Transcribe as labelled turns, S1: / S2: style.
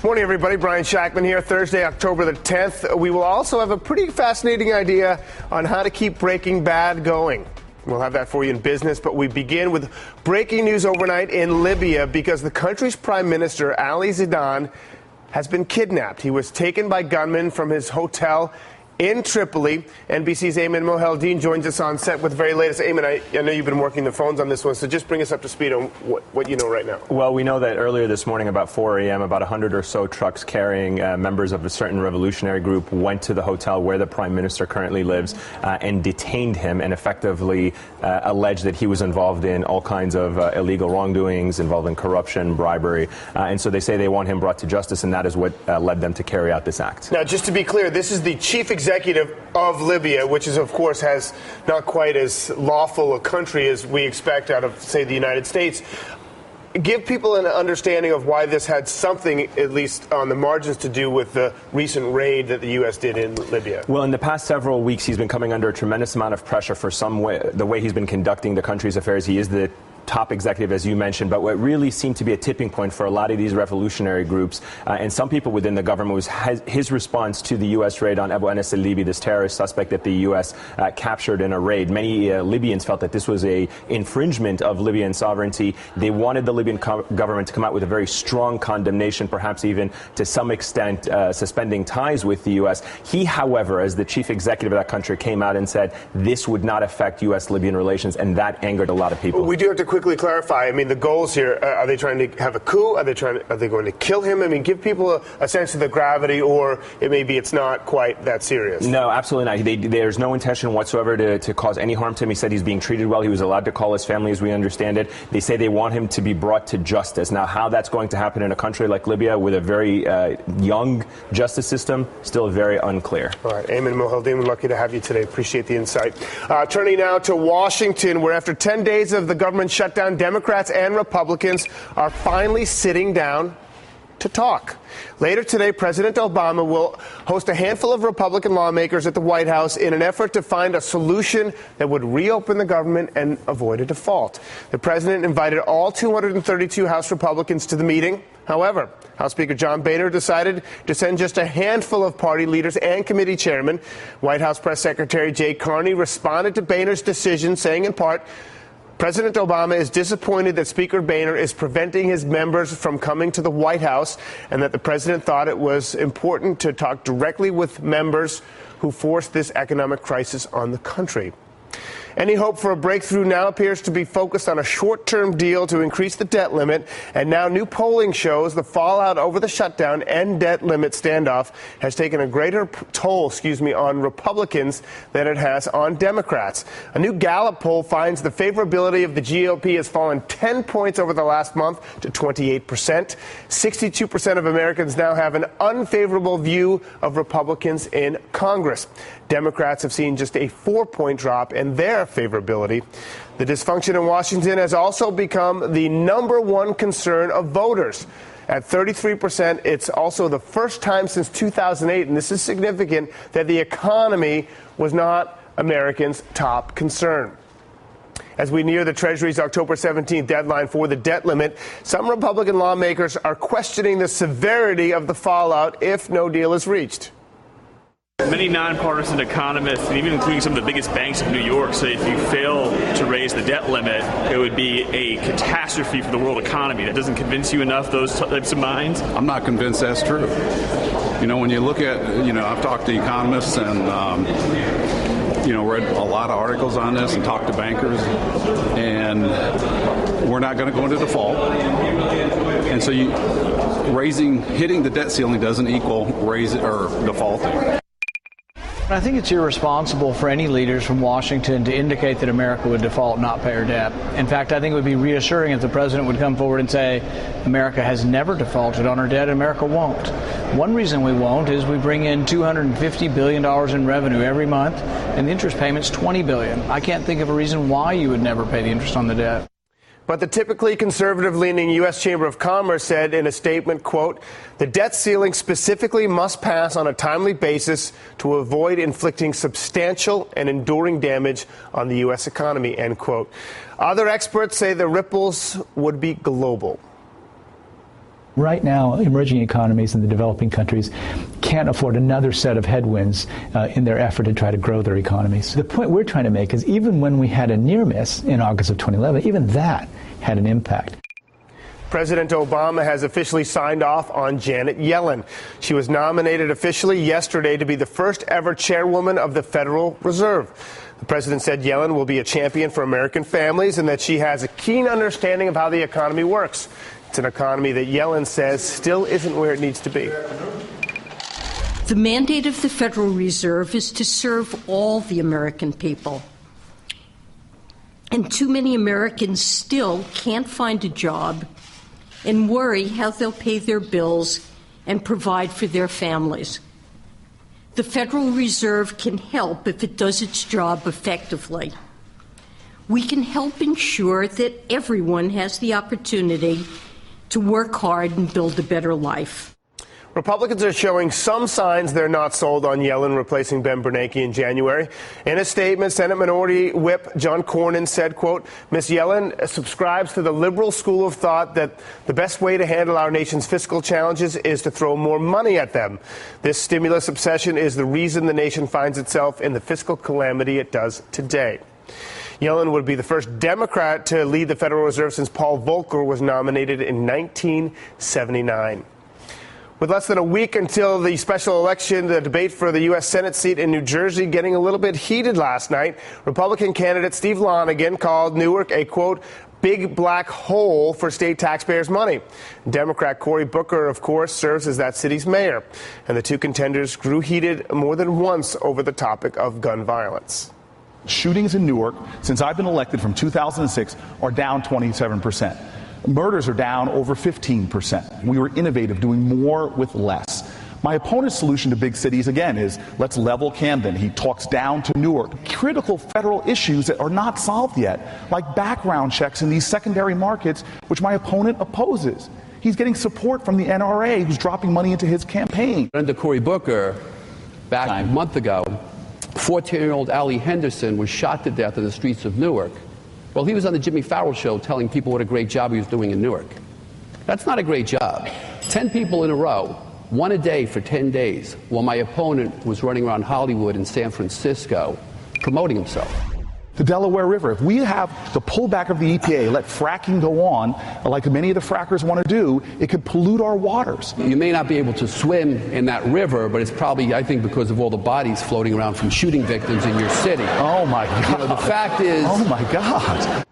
S1: Morning, everybody. Brian Shackman here. Thursday, October the 10th. We will also have a pretty fascinating idea on how to keep Breaking Bad going. We'll have that for you in business, but we begin with breaking news overnight in Libya because the country's Prime Minister, Ali Zidane, has been kidnapped. He was taken by gunmen from his hotel in Tripoli. NBC's Ayman Mohaldin joins us on set with the very latest. Ayman, I know you've been working the phones on this one, so just bring us up to speed on what you know right now.
S2: Well, we know that earlier this morning, about 4 a.m., about 100 or so trucks carrying members of a certain revolutionary group went to the hotel where the Prime Minister currently lives and detained him and effectively alleged that he was involved in all kinds of illegal wrongdoings involving corruption, bribery. And so they say they want him brought to justice, and that is what led them to carry out this act.
S1: Now, just to be clear, this is the chief executive of Libya, which is, of course, has not quite as lawful a country as we expect out of, say, the United States. Give people an understanding of why this had something, at least on the margins, to do with the recent raid that the U.S. did in Libya.
S2: Well, in the past several weeks, he's been coming under a tremendous amount of pressure for the way he's been conducting the country's affairs. He is the top executive, as you mentioned, but what really seemed to be a tipping point for a lot of these revolutionary groups and some people within the government was his response to the U.S. raid on Abu Anas al-Libi, this terrorist suspect that the U.S. captured in a raid. Many Libyans felt that this was a infringement of Libyan sovereignty. They wanted the Libyan government to come out with a very strong condemnation, perhaps even to some extent suspending ties with the U.S. He, however, as the chief executive of that country, came out and said this would not affect U.S.-Libyan relations, and that angered a lot of people.
S1: We do have to quickly clarify. I mean, the goals here, are they trying to have a coup? Are they going to kill him? I mean, give people a sense of the gravity, or it's not quite that serious.
S2: No, absolutely not. There's no intention whatsoever to cause any harm to him. He said he's being treated well. He was allowed to call his family, as we understand it. They say they want him to be brought to justice. Now, how that's going to happen in a country like Libya with a very young justice system, still very unclear.
S1: All right, Ayman Mohaldin, we're lucky to have you today. Appreciate the insight. Turning now to Washington, where after 10 days of the government shutdown, Democrats and Republicans are finally sitting down to talk. Later today, President Obama will host a handful of Republican lawmakers at the White House in an effort to find a solution that would reopen the government and avoid a default. The president invited all 232 House Republicans to the meeting. However, House Speaker John Boehner decided to send just a handful of party leaders and committee chairmen. White House Press Secretary Jay Carney responded to Boehner's decision, saying in part, President Obama is disappointed that Speaker Boehner is preventing his members from coming to the White House and that the president thought it was important to talk directly with members who forced this economic crisis on the country. Any hope for a breakthrough now appears to be focused on a short-term deal to increase the debt limit, and now new polling shows the fallout over the shutdown and debt limit standoff has taken a greater toll, on Republicans than it has on Democrats. A new Gallup poll finds the favorability of the GOP has fallen 10 points over the last month to 28%. 62% of Americans now have an unfavorable view of Republicans in Congress. Democrats have seen just a 4-point drop in their favorability. The dysfunction in Washington has also become the number one concern of voters. At 33%, it's also the first time since 2008, and this is significant, that the economy was not Americans' top concern. As we near the Treasury's October 17th deadline for the debt limit, some Republican lawmakers are questioning the severity of the fallout if no deal is reached.
S3: Many nonpartisan economists, and even including some of the biggest banks in New York, say if you fail to raise the debt limit, it would be a catastrophe for the world economy. That doesn't convince you enough, those types of minds?
S4: I'm not convinced that's true. When you look at, I've talked to economists and, read a lot of articles on this and talked to bankers, and we're not going to go into default. And so hitting the debt ceiling doesn't equal defaulting.
S5: I think it's irresponsible for any leaders from Washington to indicate that America would default and not pay her debt. In fact, I think it would be reassuring if the president would come forward and say, America has never defaulted on her debt, and America won't. One reason we won't is we bring in $250 billion in revenue every month, and the interest payment's $20 billion. I can't think of a reason why you would never pay the interest on the debt.
S1: But the typically conservative-leaning U.S. Chamber of Commerce said in a statement, quote, the debt ceiling specifically must pass on a timely basis to avoid inflicting substantial and enduring damage on the U.S. economy, end quote. Other experts say the ripples would be global.
S6: Right now, emerging economies in the developing countries can't afford another set of headwinds in their effort to try to grow their economies. The point we're trying to make is even when we had a near miss in August of 2011, even that had an impact.
S1: President Obama has officially signed off on Janet Yellen. She was nominated officially yesterday to be the first ever chairwoman of the Federal Reserve. The president said Yellen will be a champion for American families and that she has a keen understanding of how the economy works. It's an economy that Yellen says still isn't where it needs to be.
S7: The mandate of the Federal Reserve is to serve all the American people. And too many Americans still can't find a job and worry how they'll pay their bills and provide for their families. The Federal Reserve can help if it does its job effectively. We can help ensure that everyone has the opportunity to work hard and build a better life.
S1: Republicans are showing some signs they're not sold on Yellen replacing Ben Bernanke in January. In a statement, Senate Minority Whip John Cornyn said, quote, Ms. Yellen subscribes to the liberal school of thought that the best way to handle our nation's fiscal challenges is to throw more money at them. This stimulus obsession is the reason the nation finds itself in the fiscal calamity it does today. Yellen would be the first Democrat to lead the Federal Reserve since Paul Volcker was nominated in 1979. With less than a week until the special election, the debate for the U.S. Senate seat in New Jersey getting a little bit heated last night. Republican candidate Steve Lonegan called Newark a, quote, big black hole for state taxpayers' money. Democrat Cory Booker, of course, serves as that city's mayor. And the two contenders grew heated more than once over the topic of gun violence.
S8: Shootings in Newark, since I've been elected from 2006, are down 27%. Murders are down over 15%. We were innovative, doing more with less. My opponent's solution to big cities, again, is let's level Camden. He talks down to Newark. Critical federal issues that are not solved yet, like background checks in these secondary markets, which my opponent opposes. He's getting support from the NRA, who's dropping money into his campaign.
S9: Under Cory Booker, back a month ago, 14-year-old Allie Henderson was shot to death in the streets of Newark. Well, he was on the Jimmy Fallon show telling people what a great job he was doing in Newark. That's not a great job. 10 people in a row, one a day for 10 days, while my opponent was running around Hollywood and San Francisco promoting himself.
S8: The Delaware River, if we have the pullback of the EPA, let fracking go on, like many of the frackers want to do, it could pollute our waters.
S9: You may not be able to swim in that river, but it's probably, I think, because of all the bodies floating around from shooting victims in your city.
S8: Oh, my God.
S9: You know, the fact is...
S8: Oh, my God.